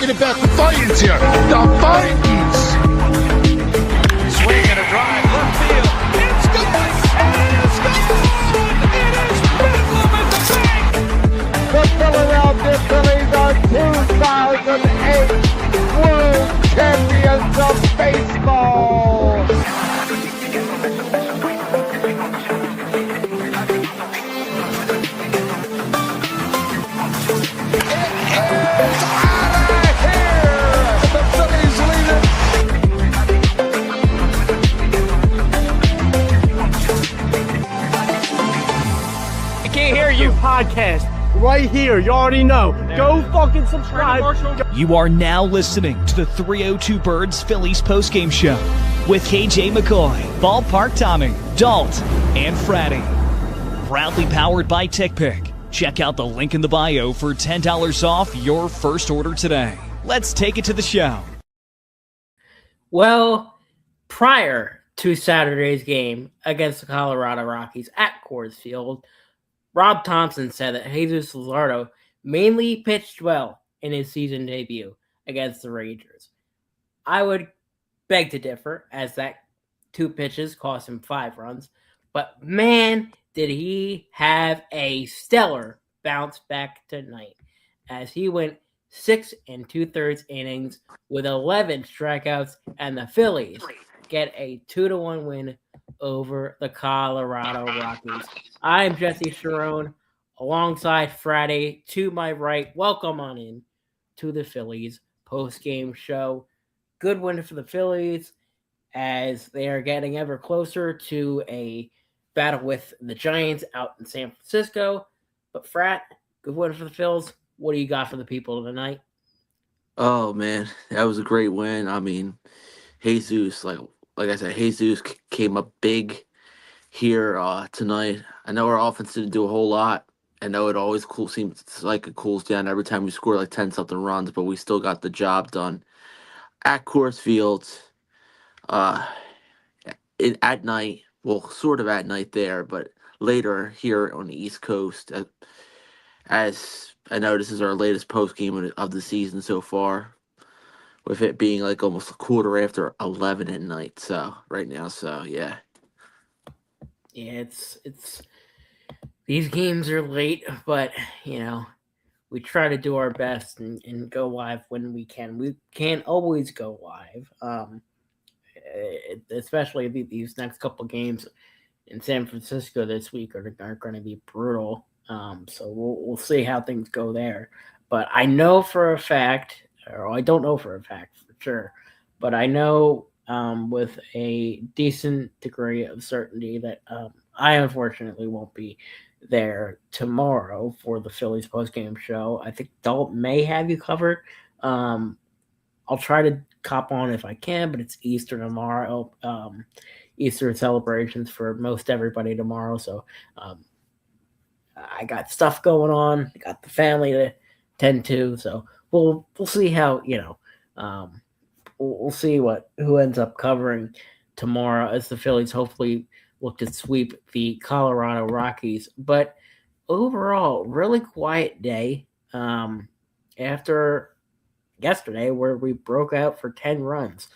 talking about defiance here. Defiance. Swing and a drive, left field. It's gone. It's gone. It is bedlam at the bank. The Philadelphia Phillies are 2008 World Champions of Baseball. Podcast right here. You already know. Go fucking subscribe. You are now listening to the 302 Birds Phillies postgame show with KJ McCoy, Ballpark Tommy, Dalt, and Fratty. Proudly powered by TickPick. Check out the link in the bio for $10 off your first order today. Let's take it to the show. Well, prior to Saturday's game against the Colorado Rockies at Coors Field, Rob Thompson said that Jesus Luzardo mainly pitched well in his season debut against the Rangers. I would beg to differ, as that 2 pitches cost him 5 runs. But man, did he have a stellar bounce back tonight, as he went 6 2/3 innings with 11 strikeouts, and the Phillies get a 2-1 win over the Colorado Rockies. I'm Jesse Sharon, alongside Friday to my right. Welcome on in to the Phillies post-game show. Good win for the Phillies as they are getting ever closer to a battle with the Giants out in San Francisco. But Frat, good win for the Phils. What do you got for the people tonight? Oh man, that was a great win. I mean, Jesus, like I said, Jesus came up big here tonight. I know our offense didn't do a whole lot. I know it always seems like it cools down every time we score like 10-something runs, but we still got the job done at Coors Field. At night, well, sort of at night there, but later here on the East Coast. As I know, this is our latest post game of the season so far, with it being like almost a quarter after 11 at night. So right now, yeah. Yeah, it's these games are late, but we try to do our best and go live when we can. We can't always go live, especially these next couple games in San Francisco this week are going to be brutal. So we'll see how things go there. But I know for a fact, or I don't know for a fact for sure, but I know with a decent degree of certainty that I unfortunately won't be there tomorrow for the Phillies postgame show. I think Dalt may have you covered. I'll try to cop on if I can, but it's Easter tomorrow. Easter celebrations for most everybody tomorrow. So I got stuff going on. I got the family to tend to. So we'll see how, we'll see who ends up covering tomorrow as the Phillies hopefully look to sweep the Colorado Rockies. But overall, really quiet day after yesterday where we broke out for 10 runs.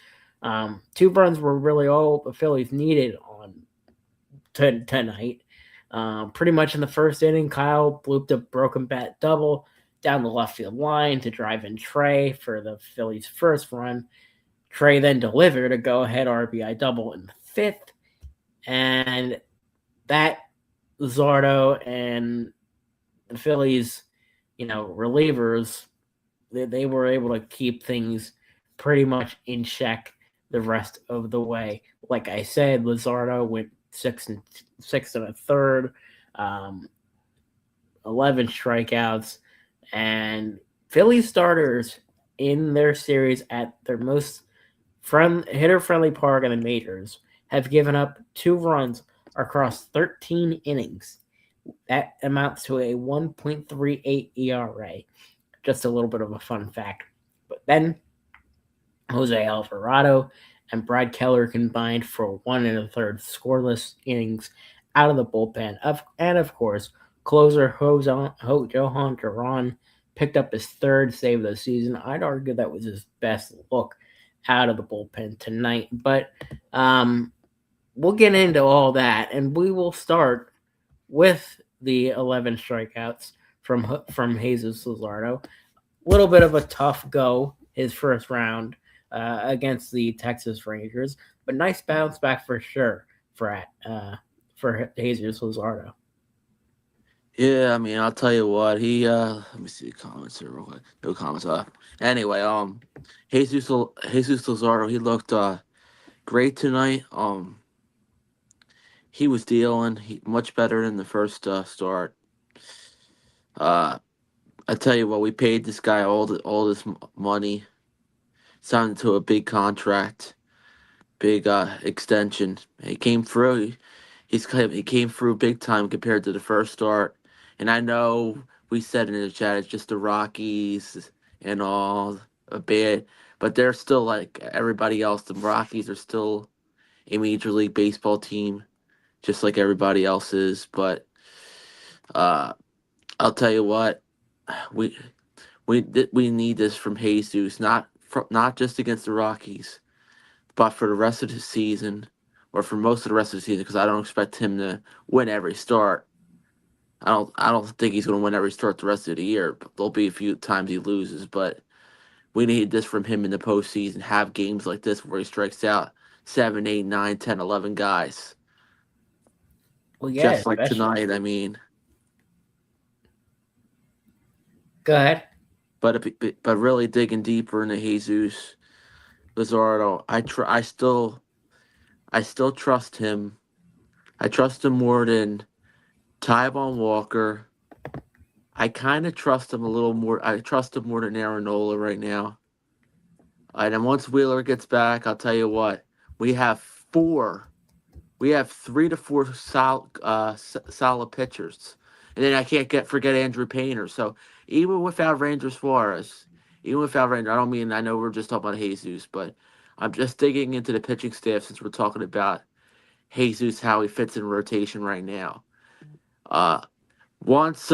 2 runs were really all the Phillies needed on tonight. Pretty much in the first inning, Kyle blooped a broken bat double down the left field line to drive in Trey for the Phillies' first run. Trey then delivered a go-ahead RBI double in the 5th. And that Luzardo and the Phillies, relievers, they were able to keep things pretty much in check the rest of the way. Like I said, Luzardo went 6 1/3, 11 strikeouts, and Philly starters in their series at their most hitter-friendly park in the majors have given up 2 runs across 13 innings. That amounts to a 1.38 ERA. Just a little bit of a fun fact. But then Jose Alvarado and Brad Keller combined for 1 1/3 scoreless innings out of the bullpen. And of course, closer Johan Duran picked up his third save of the season. I'd argue that was his best look out of the bullpen tonight. But we'll get into all that, and we will start with the 11 strikeouts from Jesus Luzardo. A little bit of a tough go his first round against the Texas Rangers, but nice bounce back for sure for Jesus Luzardo. Yeah, I mean, I'll tell you what. He let me see the comments here real quick. No comments. Anyway, Jesus Luzardo, he looked great tonight. He was dealing much better than the first start. I tell you what, we paid this guy all this money, signed to a big contract, big extension. He came through. He came through big time compared to the first start. And I know we said in the chat it's just the Rockies and all a bit, but they're still like everybody else. The Rockies are still a Major League Baseball team, just like everybody else is. But I'll tell you what, we need this from Jesus, not just against the Rockies, but for the rest of the season, or for most of the rest of the season, because I don't expect him to win every start. I don't think he's going to win every start the rest of the year. But there'll be a few times he loses, but we need this from him in the postseason. Have games like this where he strikes out 7, 8, 9, 10, 11 guys. Well, yeah, just like tonight. I mean, go ahead. But really digging deeper into Jesus Luzardo, I still trust him. I trust him more than Taijuan Walker. I kind of trust him a little more. I trust him more than Aaron Nola right now. And then once Wheeler gets back, I'll tell you what, we have 3 to 4 solid pitchers. And then I can't forget Andrew Painter. So even without Ranger Suarez, I know we're just talking about Jesus, but I'm just digging into the pitching staff since we're talking about Jesus, how he fits in rotation right now. Once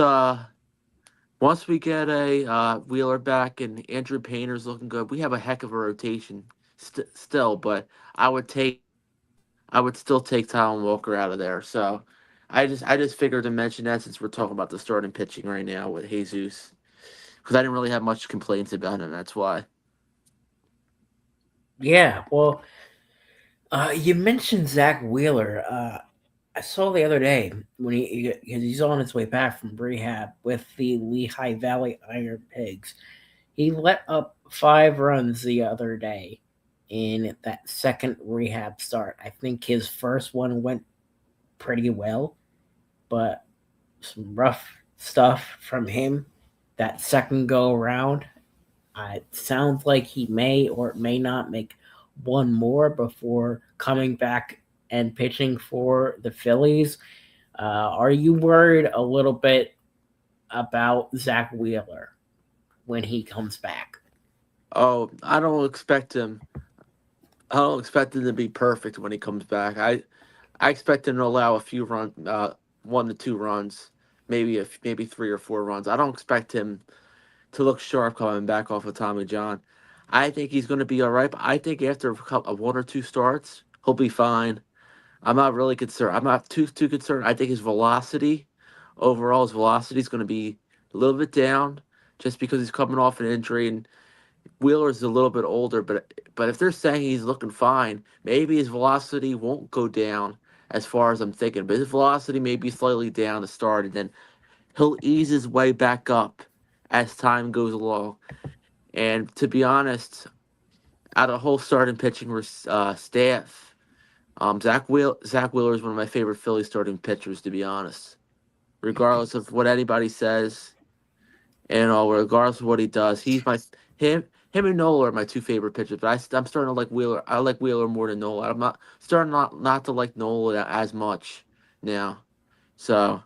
we get a Wheeler back and Andrew Painter's looking good, we have a heck of a rotation still. But I would still take Taijuan Walker out of there. So I just figured to mention that since we're talking about the starting pitching right now with Jesus, because I didn't really have much complaints about him. That's why. Yeah, well, you mentioned Zach Wheeler. I saw the other day when he's on his way back from rehab with the Lehigh Valley Iron Pigs. He let up 5 runs the other day in that second rehab start. I think his first one went pretty well, but some rough stuff from him that second go around. It sounds like he may or may not make one more before coming back and pitching for the Phillies. Are you worried a little bit about Zach Wheeler when he comes back? Oh, I don't expect him to be perfect when he comes back. I expect him to allow a few runs, 1 to 2 runs, maybe 3 or 4 runs. I don't expect him to look sharp coming back off of Tommy John. I think he's going to be all right, but I think after 1 or 2 starts, he'll be fine. I'm not really concerned. I'm not too concerned. I think his velocity is going to be a little bit down just because he's coming off an injury, and Wheeler's a little bit older. But if they're saying he's looking fine, maybe his velocity won't go down as far as I'm thinking. But his velocity may be slightly down to start, and then he'll ease his way back up as time goes along. And to be honest, out of the whole starting pitching staff, Zach Wheeler is one of my favorite Phillies starting pitchers, to be honest. Regardless of what anybody says, and regardless of what he does, him and Nola are my 2 favorite pitchers. But I'm starting to like Wheeler. I like Wheeler more than Nola. I'm not starting not to like Nola as much now. So,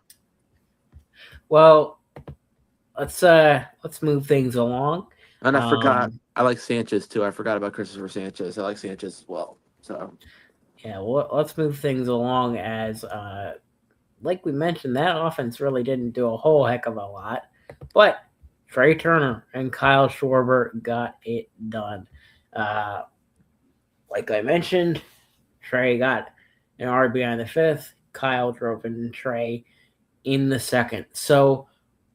well, let's move things along. And I forgot, I like Sanchez too. I forgot about Christopher Sanchez. I like Sanchez as well. So, yeah, well, let's move things along as, like we mentioned, that offense really didn't do a whole heck of a lot. But Trey Turner and Kyle Schwarber got it done. Like I mentioned, Trey got an RBI in the fifth. Kyle drove in Trey in the second. So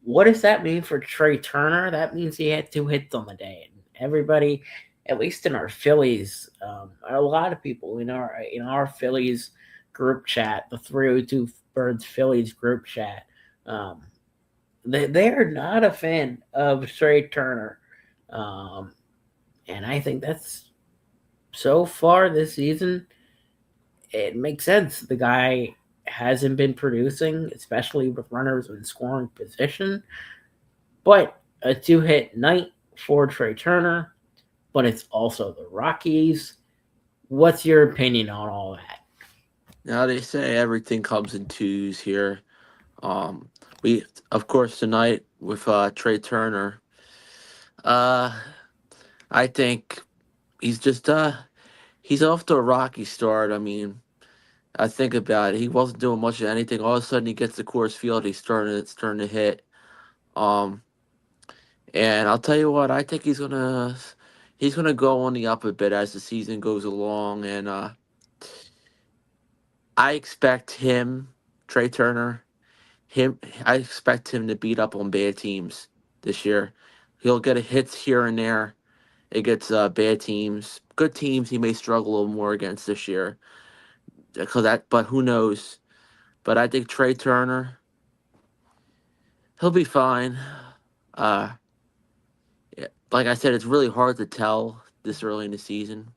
what does that mean for Trey Turner? That means he had 2 hits on the day. And everybody, at least in our Phillies, a lot of people in our Phillies group chat, the 302 Birds Phillies group chat, they are not a fan of Trey Turner. And I think that's so far this season, it makes sense. The guy hasn't been producing, especially with runners in scoring position. But a 2-hit night for Trey Turner, but it's also the Rockies. What's your opinion on all that? Now they say everything comes in twos here. We of course tonight with Trey Turner. I think he's just he's off to a rocky start. I mean, I think about it. He wasn't doing much of anything. All of a sudden, he gets to Coors Field. He's starting to hit. And I'll tell you what. I think he's gonna go on the up a bit as the season goes along. And I expect him, Trey Turner, I expect him to beat up on bad teams this year. He'll get hits here and there against bad teams. Good teams he may struggle a little more against this year. But who knows? But I think Trey Turner, he'll be fine. Like I said, it's really hard to tell this early in the season,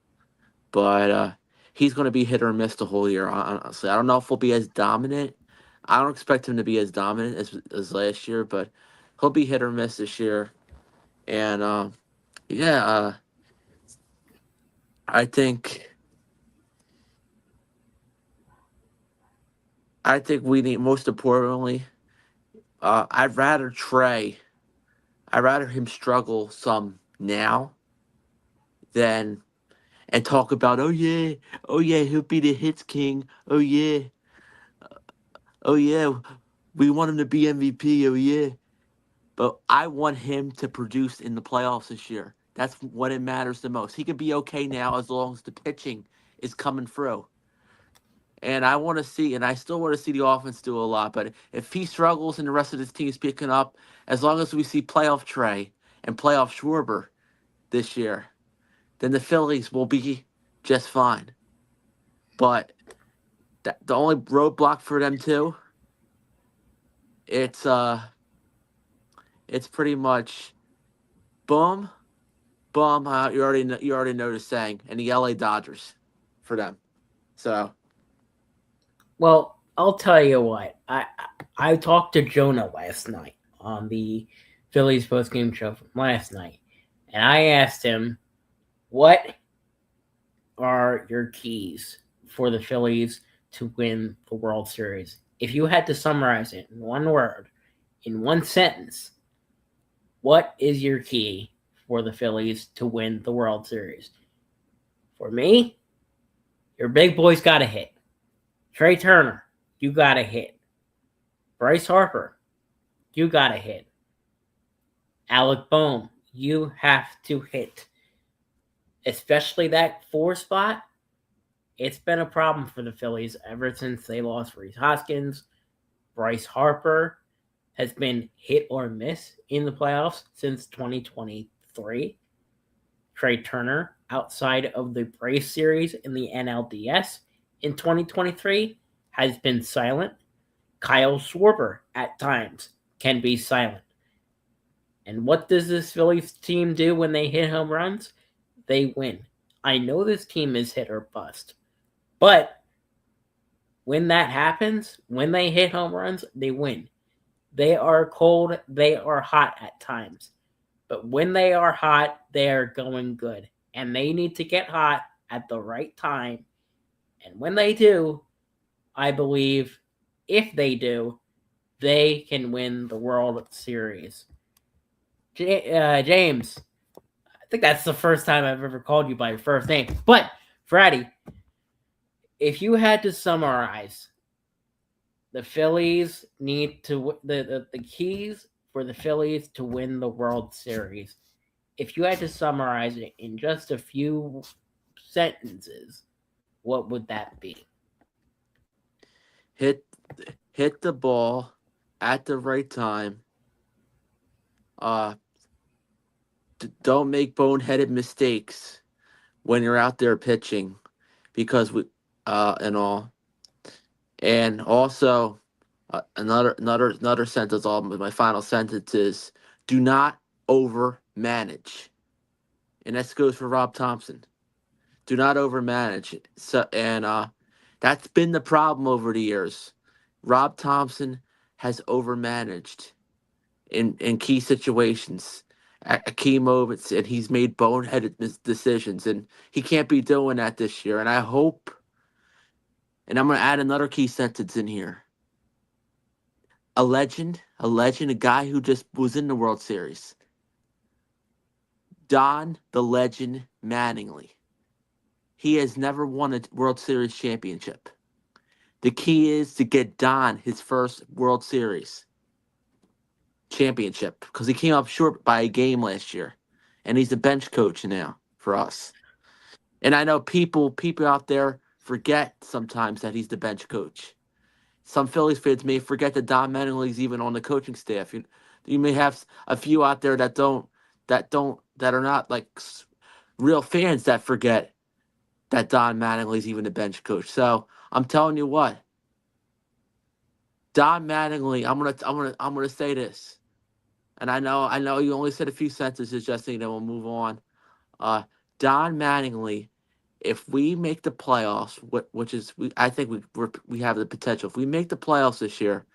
but he's going to be hit or miss the whole year. Honestly, I don't know if he'll be as dominant. I don't expect him to be as dominant as last year, but he'll be hit or miss this year. And I think we need, most importantly, I'd rather him struggle some now than and talk about, oh yeah, he'll be the hits king. Oh yeah, we want him to be MVP. Oh yeah, but I want him to produce in the playoffs this year. That's what it matters the most. He can be okay now as long as the pitching is coming through. And I still want to see the offense do a lot. But if he struggles and the rest of his team's picking up, as long as we see playoff Trey and playoff Schwarber this year, then the Phillies will be just fine. But the only roadblock for them too, it's pretty much boom. You already know the saying, and the LA Dodgers for them. So. Well, I'll tell you what. I talked to Jonah last night on the Phillies postgame show from last night, and I asked him, what are your keys for the Phillies to win the World Series? If you had to summarize it in one word, in one sentence, what is your key for the Phillies to win the World Series? For me, your big boys got to hit. Trey Turner, you got to hit. Bryce Harper, you got to hit. Alec Bohm, you have to hit. Especially that 4 spot, it's been a problem for the Phillies ever since they lost Rhys Hoskins. Bryce Harper has been hit or miss in the playoffs since 2023. Trey Turner, outside of the Braves series in the NLDS in 2023, has been silent. Kyle Schwarber, at times, can be silent. And what does this Phillies team do when they hit home runs? They win. I know this team is hit or bust, but when that happens, when they hit home runs, they win. They are cold, they are hot at times. But when they are hot, they are going good. And they need to get hot at the right time. And when they do, I believe, if they do, they can win the World Series. James, I think that's the first time I've ever called you by your first name. But, Freddie, if you had to summarize, the Phillies need to the keys for the Phillies to win the World Series? If you had to summarize it in just a few sentences, what would that be? Hit hit the ball at the right time. Uh, don't make boneheaded mistakes when you're out there pitching, because and all. And also, another sentence. All my final sentence is: do not over manage, and that goes for Rob Thompson. Do not overmanage. So, and that's been the problem over the years. Rob Thompson has overmanaged in key situations, at key moments, and he's made boneheaded decisions, and he can't be doing that this year. And I hope, and I'm going to add another key sentence in here: a legend, a guy who just was in the World Series, Don the Legend Mattingly. He has never won a World Series championship. The key is to get Don his first World Series championship, because he came up short by a game last year, and he's the bench coach now for us. And I know people out there forget sometimes that he's the bench coach. Some Phillies fans may forget that Don Mattingly's even on the coaching staff. You may have a few out there that are not like real fans that forget that Don Mattingly's even the bench coach. So I'm telling you what, Don Mattingly, I'm gonna say this, and I know you only said a few sentences, Jesse, then we'll move on. Don Mattingly, if we make the playoffs, I think we have the potential. If we make the playoffs this year,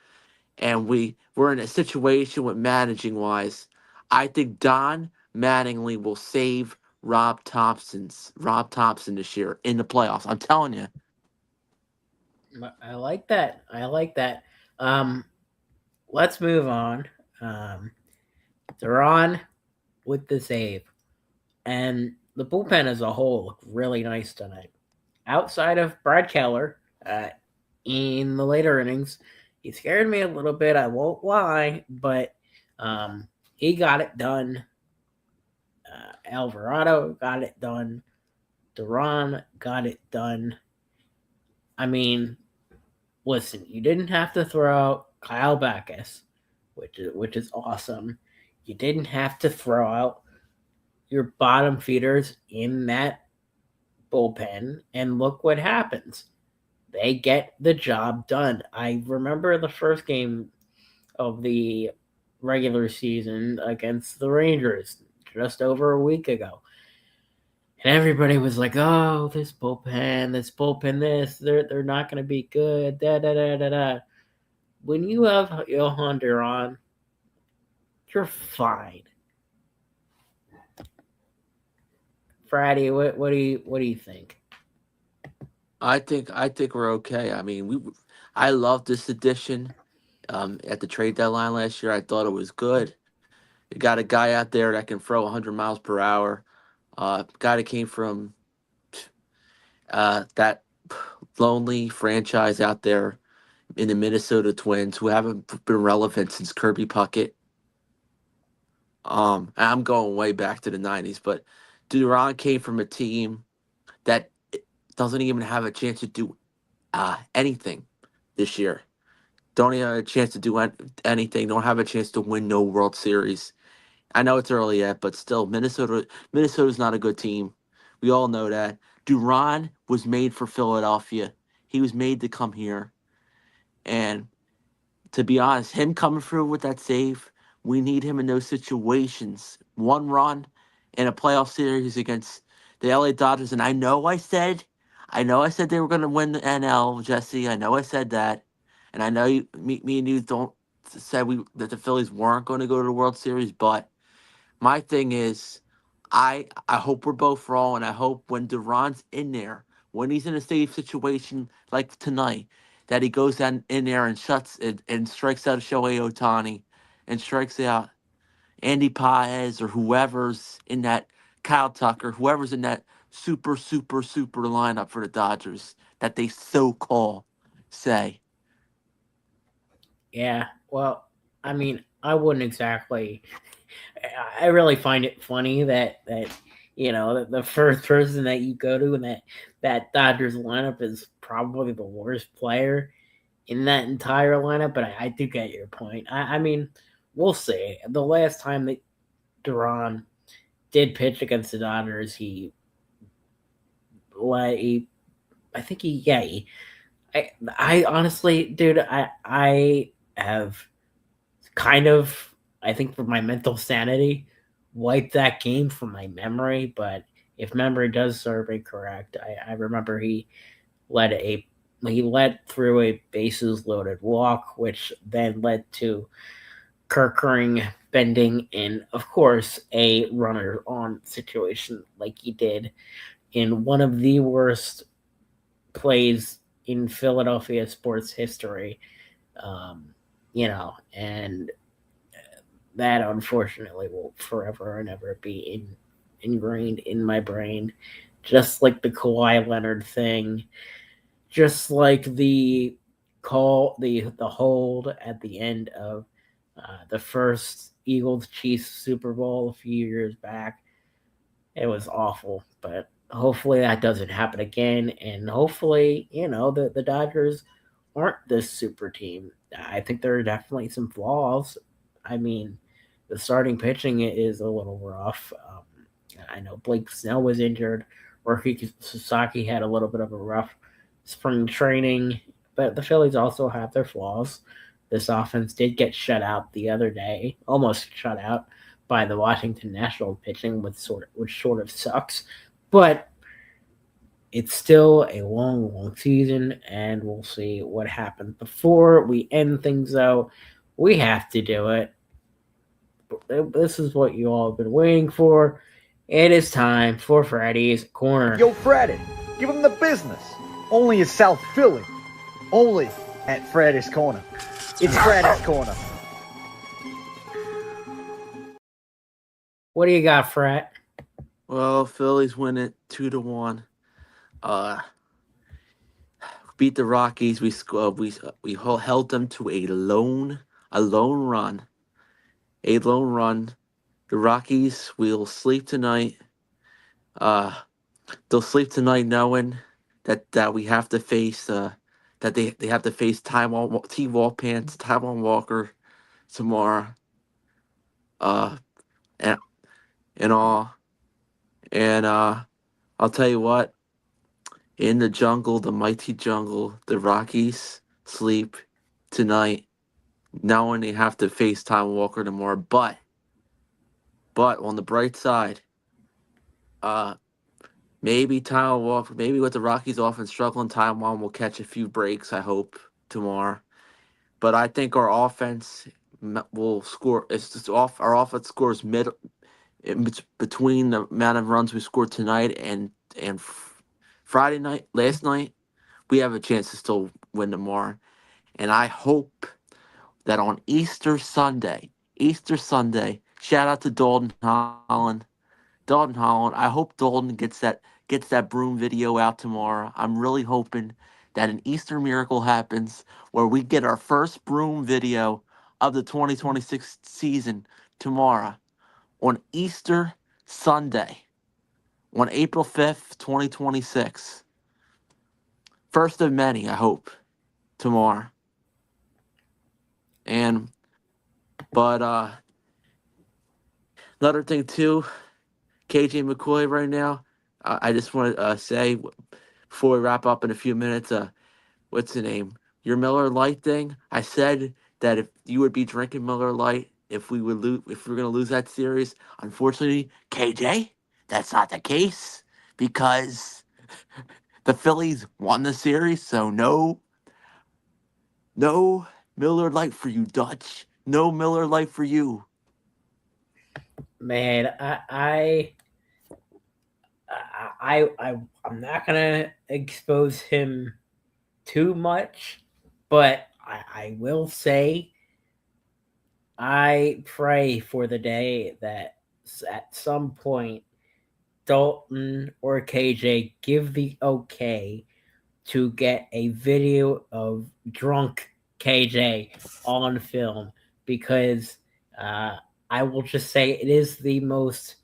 and we're in a situation with managing wise, I think Don Mattingly will save Rob Thompson this year in the playoffs. I'm telling you. I like that. Let's move on. They're on with the save. And the bullpen as a whole looked really nice tonight. Outside of Brad Keller, in the later innings, he scared me a little bit. I won't lie, but he got it done. Alvarado got it done. Duran got it done. I mean, listen, you didn't have to throw out Kyle Backus, which is awesome. You didn't have to throw out your bottom feeders in that bullpen, and look what happens. They get the job done. I remember the first game of the regular season against the Rangers just over a week ago. And everybody was like, "Oh, this bullpen, they're not going to be good." Da da da da da. When you have Johan Duran, you're fine. Friday, what do you think? I think we're okay. I mean, I love this edition. At the trade deadline last year, I thought it was good. You got a guy out there that can throw 100 miles per hour. Guy that came from that lonely franchise out there in the Minnesota Twins, who haven't been relevant since Kirby Puckett. I'm going way back to the '90s, but Duran came from a team that doesn't even have a chance to do anything this year. Don't even have a chance to do anything. Don't have a chance to win no World Series. I know it's early yet, but still, Minnesota's not a good team. We all know that. Duran was made for Philadelphia. He was made to come here. And to be honest, him coming through with that save, we need him in those situations. One run in a playoff series against the LA Dodgers, and I know I said they were going to win the NL, Jesse. I know I said that, and I know me and you don't said that the Phillies weren't going to go to the World Series, but my thing is, I hope we're both wrong, and I hope when Duran's in there, when he's in a safe situation like tonight, that he goes down in there and shuts it and strikes out Shohei Ohtani, and strikes out Andy Paez or whoever's in that, Kyle Tucker, whoever's in that super lineup for the Dodgers that they so call say. Yeah, well, I mean, I wouldn't exactly. I really find it funny that the first person that you go to in that Dodgers lineup is probably the worst player in that entire lineup. But I do get your point. I mean, we'll see. The last time that Duran did pitch against the Dodgers, I honestly, dude, I have kind of, I think for my mental sanity, wiped that game from my memory. But if memory does serve me correct, I remember led he led through a bases loaded walk, which then led to Kerkering bending in, of course, a runner on situation like he did in one of the worst plays in Philadelphia sports history. And that unfortunately will forever and ever be ingrained in my brain, just like the Kawhi Leonard thing, just like the hold at the end of the first Eagles Chiefs Super Bowl a few years back. It was awful, but hopefully that doesn't happen again, and hopefully the Dodgers aren't this super team. I think there are definitely some flaws. I mean, the starting pitching is a little rough. I know Blake Snell was injured. Roki Sasaki had a little bit of a rough spring training, but the Phillies also have their flaws. This offense did get shut out the other day, almost shut out by the Washington Nationals pitching, which sort of sucks. But it's still a long season, and we'll see what happens. Before we end things, though, we have to do it. This is what you all have been waiting for. It is time for Freddy's Corner. Yo, Freddy, give him the business. Only in South Philly. Only at Freddy's Corner. It's Freddy's Corner. What do you got, Fred? Well, Phillies win it 2-1. Beat the Rockies. We held them to a lone run. A lone run. The Rockies will sleep tonight. They'll sleep tonight knowing that we have to face that they have to face Taijuan Walker tomorrow. And all. And I'll tell you what. In the jungle, the mighty jungle, the Rockies sleep tonight, knowing they have to face Taijuan Walker tomorrow. But on the bright side, maybe Taijuan Walker, maybe with the Rockies offense struggling, Taijuan will catch a few breaks, I hope, tomorrow. But I think our offense will score. Our offense scores between the amount of runs we scored tonight and Friday night, last night. We have a chance to still win tomorrow. And I hope that on Easter Sunday, shout out to Dalton Holland. I hope Dalton gets that broom video out tomorrow. I'm really hoping that an Easter miracle happens where we get our first broom video of the 2026 season tomorrow on Easter Sunday on April 5th, 2026. First of many, I hope, tomorrow. But another thing too, KJ McCoy right now, I just want to say before we wrap up in a few minutes, what's the name? Your Miller Lite thing. I said that if you would be drinking Miller Lite if we were going to lose that series. Unfortunately, KJ, that's not the case because the Phillies won the series. So no Miller Lite for you, Dutch. No Miller Lite for you. Man, I'm not gonna expose him too much, but I will say I pray for the day that at some point Dalton or KJ give the okay to get a video of drunk KJ on film, because I will just say it is the most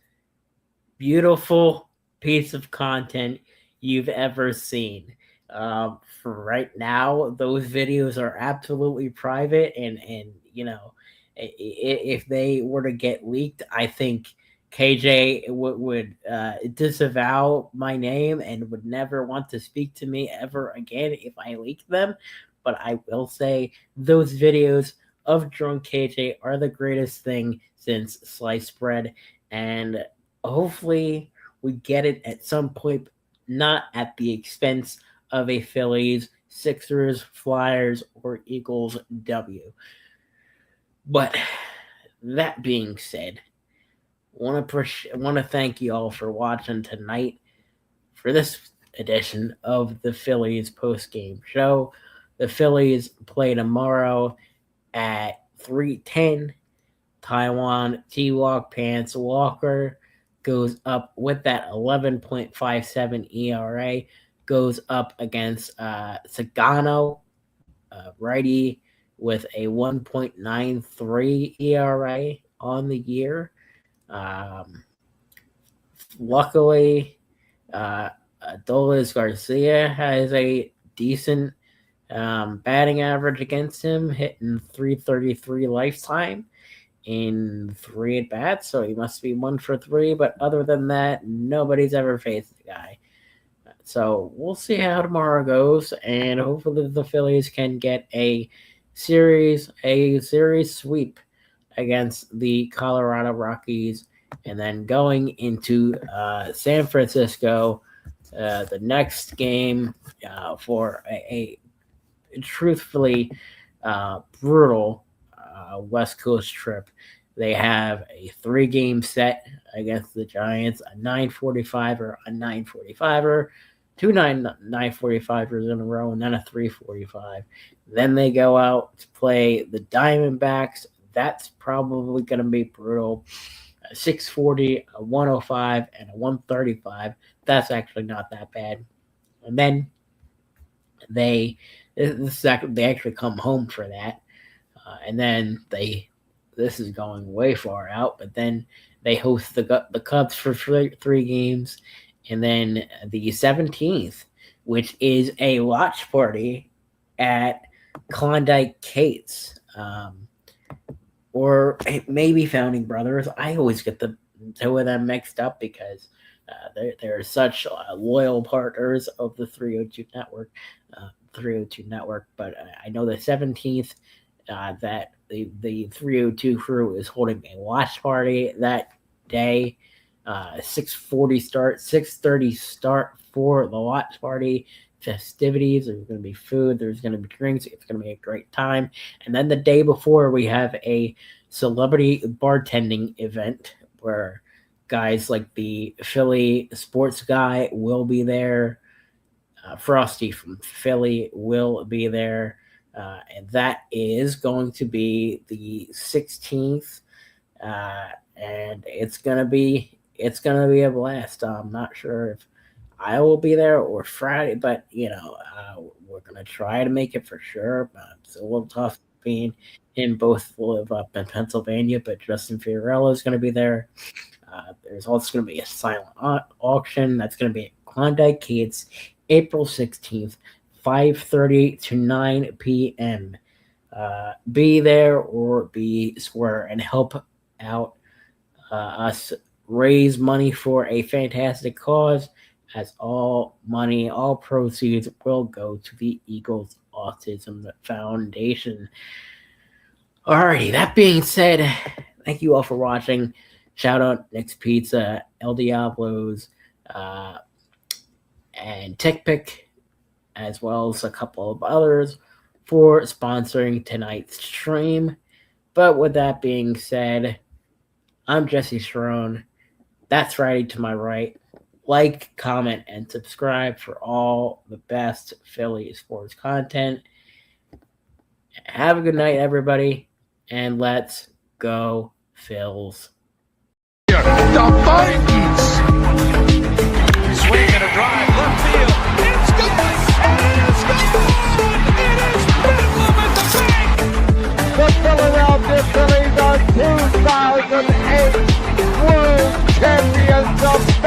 beautiful piece of content you've ever seen. For right now, those videos are absolutely private, and if they were to get leaked, I think KJ would disavow my name and would never want to speak to me ever again if I leaked them. But I will say those videos of drunk KJ are the greatest thing since sliced bread, and hopefully we get it at some point, not at the expense of a Phillies, Sixers, Flyers, or Eagles W. But that being said, I want to thank you all for watching tonight for this edition of the Phillies postgame show. The Phillies play tomorrow at 3:10. Taiwan T-Walk Pants Walker goes up with that 11.57 ERA, goes up against Sagano, righty, with a 1.93 ERA on the year. Luckily, Adolis Garcia has a decent batting average against him, hitting .333 lifetime in 3 at-bats, so he must be 1 for 3. But other than that, nobody's ever faced the guy. So we'll see how tomorrow goes, and hopefully the Phillies can get a series sweep against the Colorado Rockies, and then going into San Francisco, the next game for a truthfully brutal West Coast trip. They have a 3-game set against the Giants, a 945er, a 945er, 2 945ers in a row, and then a 345. Then they go out to play the Diamondbacks. That's probably going to be brutal. A 640, a 105, and a 135. That's actually not that bad. And then they actually come home for that. And then this is going way far out, but then they host the Cubs for 3 games. And then the 17th, which is a watch party at Klondike Kate's, or maybe Founding Brothers. I always get the 2 of them mixed up because they're such loyal partners of the 302 network. But I know the 17th that the 302 crew is holding a watch party that day. 6:40 start, 6:30 start for the watch party festivities. There's going to be food, there's going to be drinks. It's going to be a great time. And then the day before, we have a celebrity bartending event where guys like the Philly sports guy will be there. Frosty from Philly will be there. And that is going to be the 16th. And it's going to be a blast. I'm not sure if I will be there or Friday, but we're gonna try to make it for sure. It's a little tough being in both live up in Pennsylvania, but Justin Fiorello is gonna be there. There's also gonna be a silent auction that's gonna be at Klondike Kate's, April 16th, 5:30 to 9 p.m. Be there or be square and help out us raise money for a fantastic cause, as all proceeds will go to the Eagles Autism Foundation. Alrighty, that being said, thank you all for watching. Shout out Nick's Pizza, El Diablo's, and TechPick, as well as a couple of others, for sponsoring tonight's stream. But with that being said, I'm Jesse Sharon. That's Friday to my right. Like, comment, and subscribe for all the best Philly sports content. Have a good night, everybody, and let's go Phils. The Vikings. Swing and a drive, left field. It's gone! It's gone! It is Bedlam at the bank! The Philadelphia Phillies are 2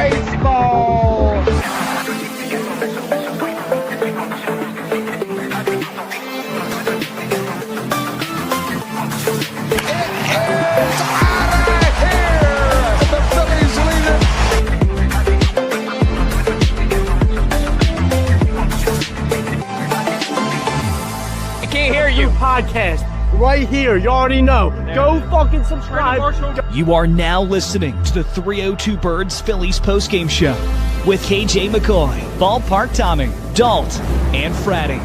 baseball. Podcast right here. You already know. Go fucking subscribe. You are now listening to the 302 Birds Phillies postgame show with KJ McCoy, Ballpark Tommy, Dalt, and Fratty.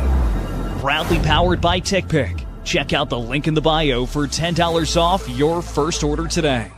Proudly powered by TickPick. Check out the link in the bio for $10 off your first order today.